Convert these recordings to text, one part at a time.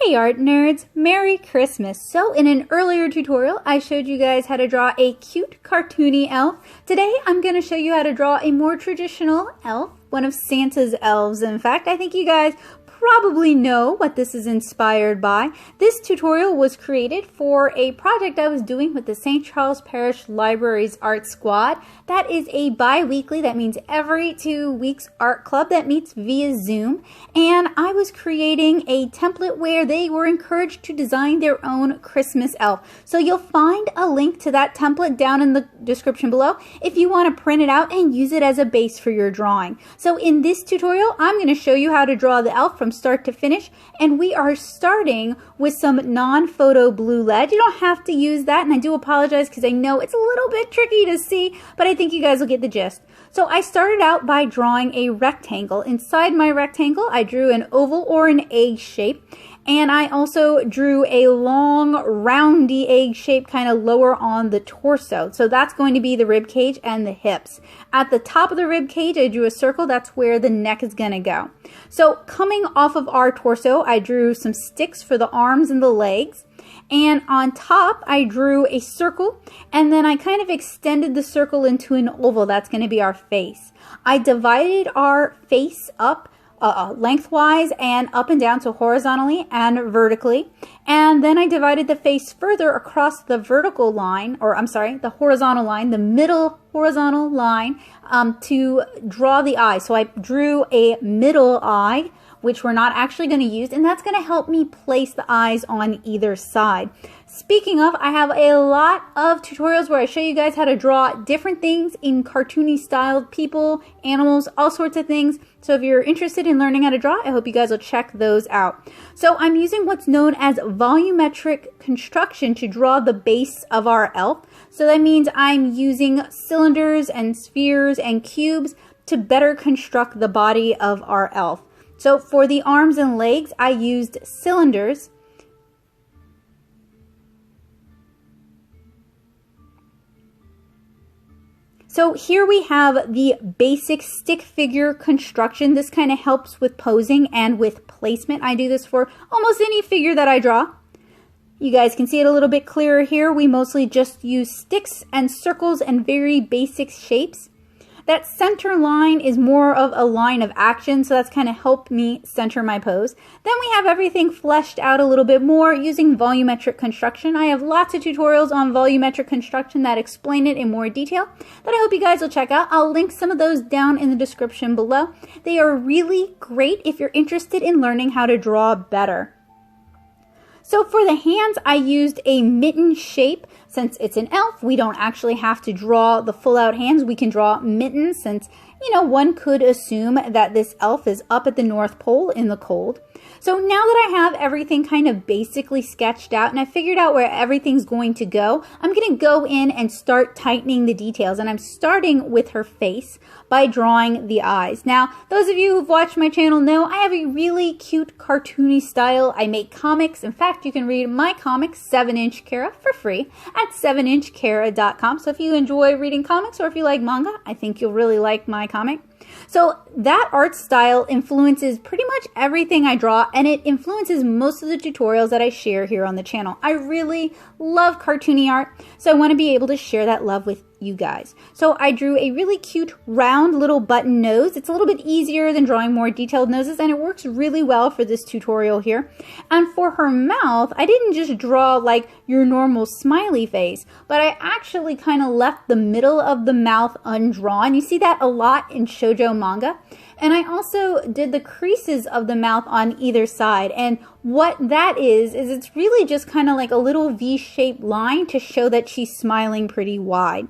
Hey art nerds, Merry Christmas! So in an earlier tutorial I showed you guys how to draw a cute cartoony elf. Today I'm going to show you how to draw a more traditional elf, one of Santa's elves. In fact, I think you guys probably know what this is inspired by. This tutorial was created for a project I was doing with the St. Charles Parish Library's Art Squad. That is a bi-weekly, that means every 2 weeks, art club that meets via Zoom. And I was creating a template where they were encouraged to design their own Christmas elf. So you'll find a link to that template down in the description below if you want to print it out and use it as a base for your drawing. So in this tutorial, I'm going to show you how to draw the elf from start to finish, and we are starting with some non-photo blue lead. You don't have to use that, and I do apologize because I know it's a little bit tricky to see, but I think you guys will get the gist. So I started out by drawing a rectangle. Inside my rectangle, I drew an oval or an egg shape, and I also drew a long, roundy egg shape kind of lower on the torso. So that's going to be the rib cage and the hips. At the top of the rib cage, I drew a circle. That's where the neck is going to go. So coming off of our torso, I drew some sticks for the arms and the legs. And on top, I drew a circle, and then I kind of extended the circle into an oval. That's going to be our face. I divided our face up lengthwise and up and down, so horizontally and vertically. And then I divided the face further across the vertical line, or I'm sorry, the horizontal line, the middle horizontal line, to draw the eye. So I drew a middle eye, which we're not actually going to use, and that's going to help me place the eyes on either side. Speaking of, I have a lot of tutorials where I show you guys how to draw different things in cartoony styled people, animals, all sorts of things. So if you're interested in learning how to draw, I hope you guys will check those out. So I'm using what's known as volumetric construction to draw the base of our elf. So that means I'm using cylinders and spheres and cubes to better construct the body of our elf. So for the arms and legs, I used cylinders. So here we have the basic stick figure construction. This kind of helps with posing and with placement. I do this for almost any figure that I draw. You guys can see it a little bit clearer here. We mostly just use sticks and circles and very basic shapes. That center line is more of a line of action, so that's kind of helped me center my pose. Then we have everything fleshed out a little bit more using volumetric construction. I have lots of tutorials on volumetric construction that explain it in more detail that I hope you guys will check out. I'll link some of those down in the description below. They are really great if you're interested in learning how to draw better. So for the hands, I used a mitten shape. Since it's an elf, we don't actually have to draw the full out hands. We can draw mittens since, you know, one could assume that this elf is up at the North Pole in the cold. So now that I have everything kind of basically sketched out and I figured out where everything's going to go, I'm going to go in and start tightening the details. And I'm starting with her face by drawing the eyes. Now, those of you who've watched my channel know I have a really cute cartoony style. I make comics. In fact, you can read my comic, 7-Inch Kara, for free at 7inchkara.com. So if you enjoy reading comics or if you like manga, I think you'll really like my comic. So that art style influences pretty much everything I draw, and it influences most of the tutorials that I share here on the channel. I really love cartoony art, so I want to be able to share that love with you guys. So I drew a really cute round little button nose. It's a little bit easier than drawing more detailed noses, and it works really well for this tutorial here. And for her mouth, I didn't just draw like your normal smiley face, but I actually kind of left the middle of the mouth undrawn. You see that a lot in shoujo manga. And I also did the creases of the mouth on either side. And what that is it's really just kind of like a little V-shaped line to show that she's smiling pretty wide.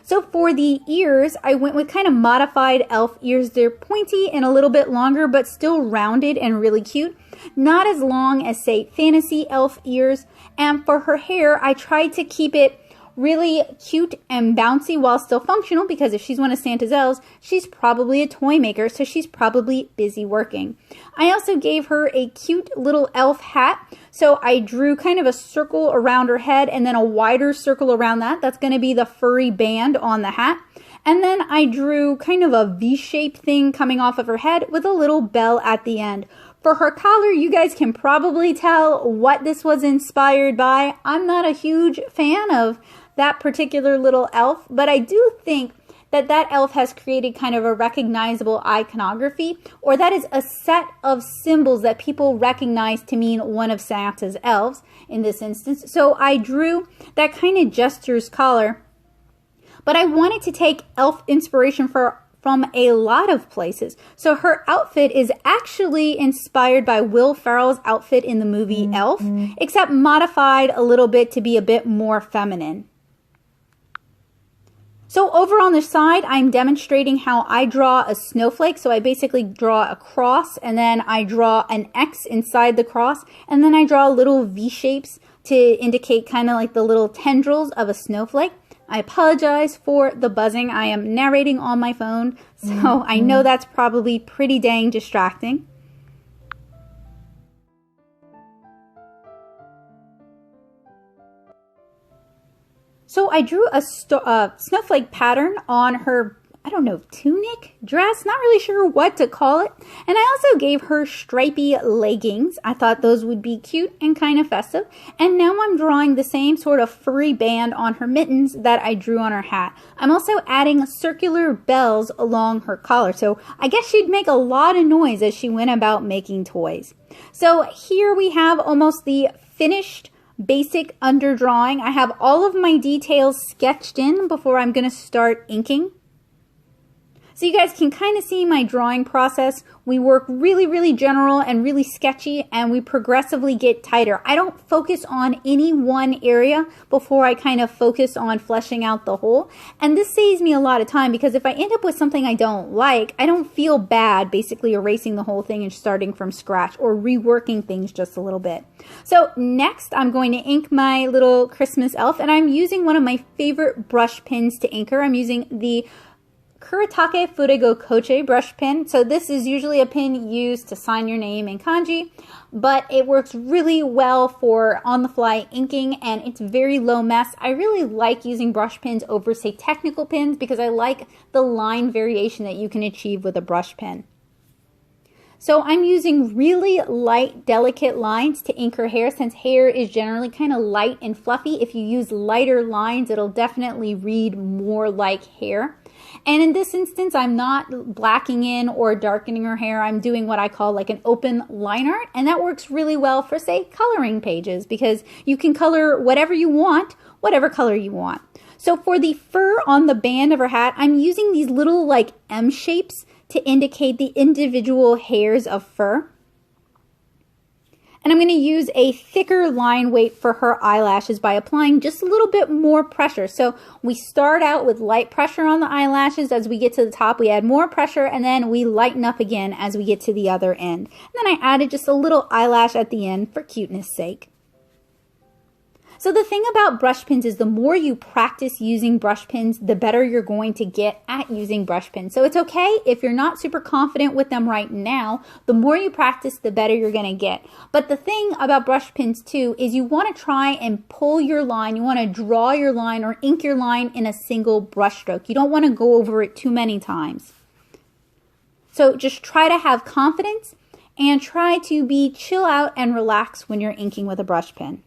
So for the ears, I went with kind of modified elf ears. They're pointy and a little bit longer, but still rounded and really cute. Not as long as, say, fantasy elf ears. And for her hair, I tried to keep it really cute and bouncy while still functional, because if she's one of Santa's elves, she's probably a toy maker, so she's probably busy working. I also gave her a cute little elf hat, so I drew kind of a circle around her head and then a wider circle around that. That's going to be the furry band on the hat. And then I drew kind of a V-shaped thing coming off of her head with a little bell at the end. For her collar, you guys can probably tell what this was inspired by. I'm not a huge fan of that particular little elf, but I do think that elf has created kind of a recognizable iconography, or that is a set of symbols that people recognize to mean one of Santa's elves in this instance. So I drew that kind of jester's collar, but I wanted to take elf inspiration from a lot of places. So her outfit is actually inspired by Will Ferrell's outfit in the movie Elf, except modified a little bit to be a bit more feminine. So over on the side, I'm demonstrating how I draw a snowflake. So I basically draw a cross, and then I draw an X inside the cross, and then I draw little V shapes to indicate kind of like the little tendrils of a snowflake. I apologize for the buzzing. I am narrating on my phone, so I know that's probably pretty dang distracting. So I drew a snowflake pattern on her, I don't know, tunic, dress, not really sure what to call it. And I also gave her stripy leggings. I thought those would be cute and kind of festive. And now I'm drawing the same sort of furry band on her mittens that I drew on her hat. I'm also adding circular bells along her collar. So I guess she'd make a lot of noise as she went about making toys. So here we have almost the finished basic underdrawing. I have all of my details sketched in before I'm going to start inking. So you guys can kind of see my drawing process. We work really, really general and really sketchy, and we progressively get tighter. I don't focus on any one area before I kind of focus on fleshing out the whole. And this saves me a lot of time, because if I end up with something I don't like, I don't feel bad basically erasing the whole thing and starting from scratch or reworking things just a little bit. So next, I'm going to ink my little Christmas elf, and I'm using one of my favorite brush pens to ink her. I'm using the Kuretake Furego Koche brush pen. So this is usually a pen used to sign your name in kanji, but it works really well for on-the-fly inking, and it's very low mess. I really like using brush pens over, say, technical pens, because I like the line variation that you can achieve with a brush pen. So I'm using really light, delicate lines to ink her hair, since hair is generally kind of light and fluffy. If you use lighter lines, it'll definitely read more like hair. And in this instance, I'm not blacking in or darkening her hair. I'm doing what I call like an open line art, and that works really well for, say, coloring pages, because you can color whatever you want, whatever color you want. So for the fur on the band of her hat, I'm using these little like M shapes to indicate the individual hairs of fur. And I'm going to use a thicker line weight for her eyelashes by applying just a little bit more pressure. So we start out with light pressure on the eyelashes. As we get to the top, we add more pressure, and then we lighten up again as we get to the other end. And then I added just a little eyelash at the end for cuteness sake. So the thing about brush pens is the more you practice using brush pens, the better you're going to get at using brush pens. So it's okay if you're not super confident with them right now. The more you practice, the better you're going to get. But the thing about brush pens too is you want to try and pull your line. You want to draw your line or ink your line in a single brush stroke. You don't want to go over it too many times. So just try to have confidence and try to be chill out and relax when you're inking with a brush pen.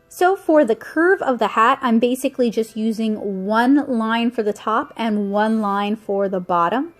So for the curve of the hat, I'm basically just using one line for the top and one line for the bottom.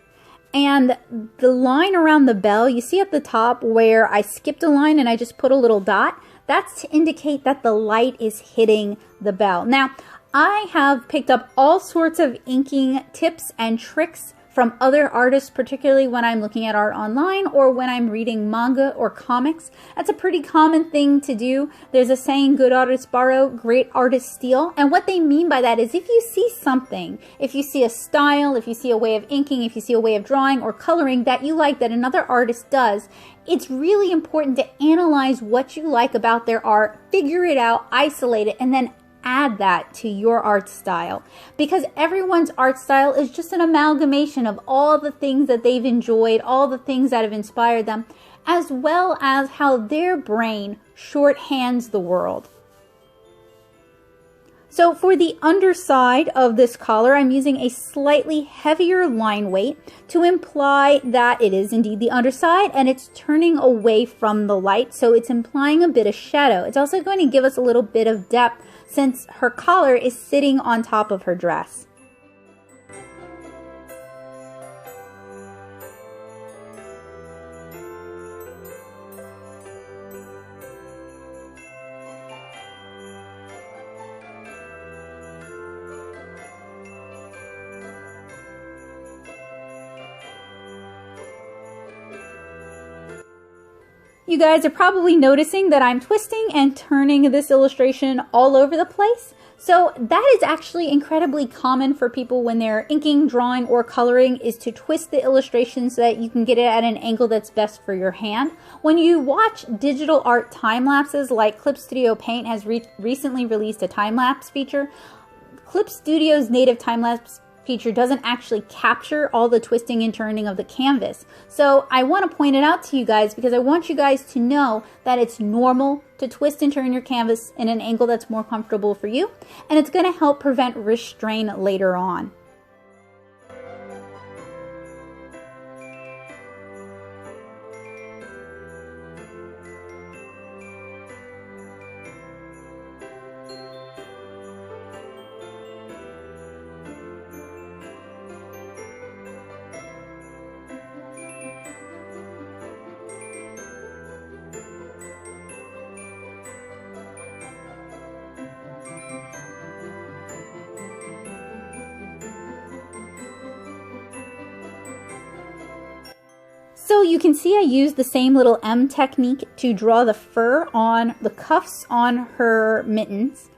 And the line around the bell, you see at the top where I skipped a line and I just put a little dot, that's to indicate that the light is hitting the bell. Now, I have picked up all sorts of inking tips and tricks from other artists, particularly when I'm looking at art online or when I'm reading manga or comics. That's a pretty common thing to do. There's a saying, good artists borrow, great artists steal. And what they mean by that is if you see something, if you see a style, if you see a way of inking, if you see a way of drawing or coloring that you like that another artist does, it's really important to analyze what you like about their art, figure it out, isolate it, and then add that to your art style, because everyone's art style is just an amalgamation of all the things that they've enjoyed, all the things that have inspired them, as well as how their brain shorthands the world. So for the underside of this collar, I'm using a slightly heavier line weight to imply that it is indeed the underside and it's turning away from the light, so it's implying a bit of shadow. It's also going to give us a little bit of depth since her collar is sitting on top of her dress. You guys are probably noticing that I'm twisting and turning this illustration all over the place. So that is actually incredibly common for people when they're inking, drawing, or coloring, is to twist the illustration so that you can get it at an angle that's best for your hand. When you watch digital art time lapses, like Clip Studio Paint has recently released a time lapse feature, Clip Studio's native time lapse feature doesn't actually capture all the twisting and turning of the canvas. So I want to point it out to you guys because I want you guys to know that it's normal to twist and turn your canvas in an angle that's more comfortable for you, and it's going to help prevent wrist strain later on. So you can see I used the same little M technique to draw the fur on the cuffs on her mittens.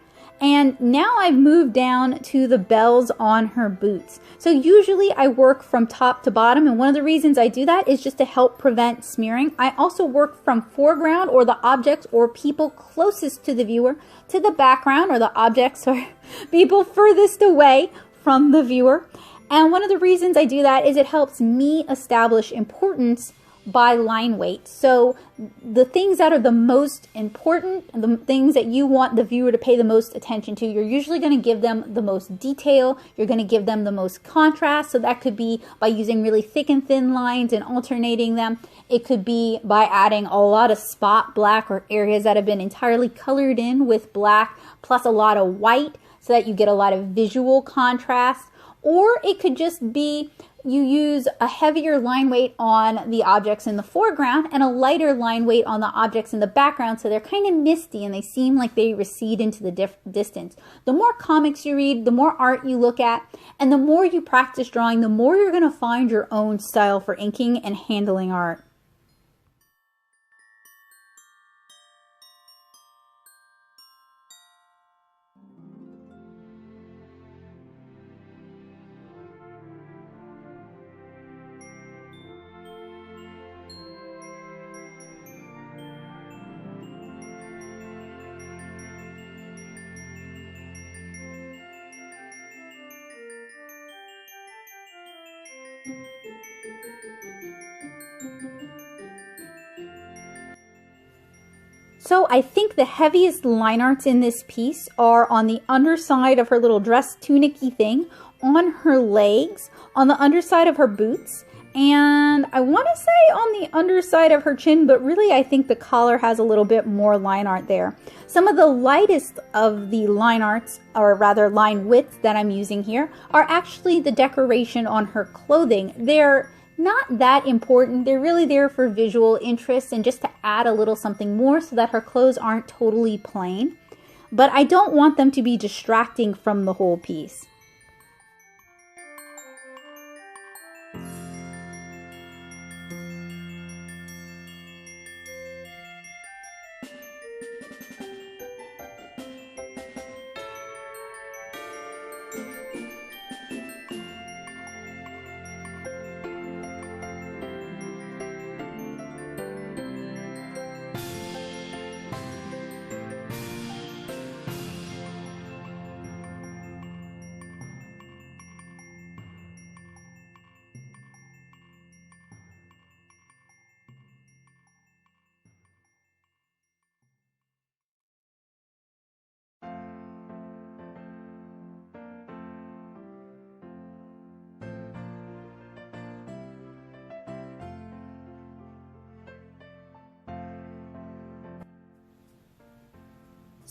And now I've moved down to the bells on her boots. So usually I work from top to bottom, and one of the reasons I do that is just to help prevent smearing. I also work from foreground, or the objects or people closest to the viewer, to the background, or the objects or people furthest away from the viewer. And one of the reasons I do that is it helps me establish importance by line weight. So the things that are the most important, the things that you want the viewer to pay the most attention to, you're usually going to give them the most detail, you're going to give them the most contrast. So that could be by using really thick and thin lines and alternating them. It could be by adding a lot of spot black or areas that have been entirely colored in with black plus a lot of white so that you get a lot of visual contrast. Or it could just be you use a heavier line weight on the objects in the foreground and a lighter line weight on the objects in the background, so they're kind of misty and they seem like they recede into the distance. The more comics you read, the more art you look at, and the more you practice drawing, the more you're going to find your own style for inking and handling art. So I think the heaviest line arts in this piece are on the underside of her little dress tunic-y thing, on her legs, on the underside of her boots, and I want to say on the underside of her chin, but really I think the collar has a little bit more line art there. Some of the lightest of the line arts, or rather line widths that I'm using here, are actually the decoration on her clothing. They're not that important. They're really there for visual interest and just to add a little something more so that her clothes aren't totally plain. But I don't want them to be distracting from the whole piece.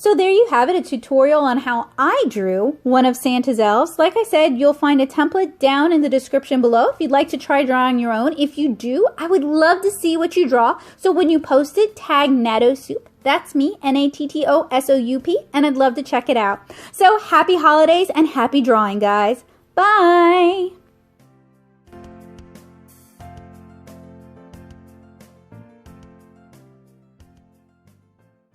So there you have it, a tutorial on how I drew one of Santa's elves. Like I said, you'll find a template down in the description below if you'd like to try drawing your own. If you do, I would love to see what you draw. So when you post it, tag NattoSoup. That's me, NattoSoup, and I'd love to check it out. So happy holidays and happy drawing, guys. Bye!